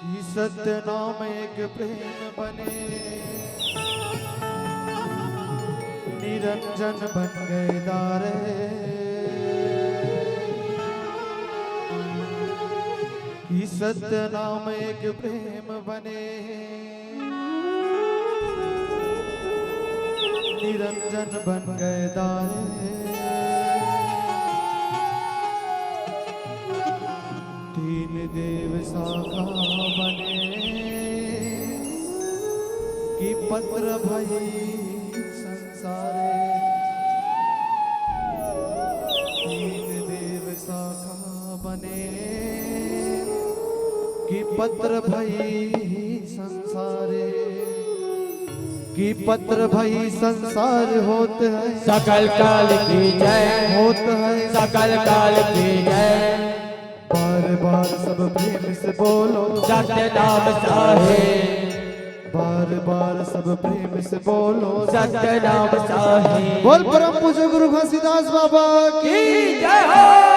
कि सत्य नाम एक प्रेम बने, निरंजन बन गए दारे। कि सत्य नाम एक प्रेम बने, निरंजन बन गए दारे। तीन देव शाखा बने, कि पत्र भई संसारे। तीन देव शाखा बने, कि पत्र भई संसारे। कि पत्र भई संसार होत है, सकल काल की जय, होत है सकल काल की जय। बार बार सब प्रेम से बोलो सत्य नाम साहे, बार बार सब प्रेम से बोलो सत्य नाम साहे। बोल परम पूज्य गुरु घासीदास बाबा की जय हो।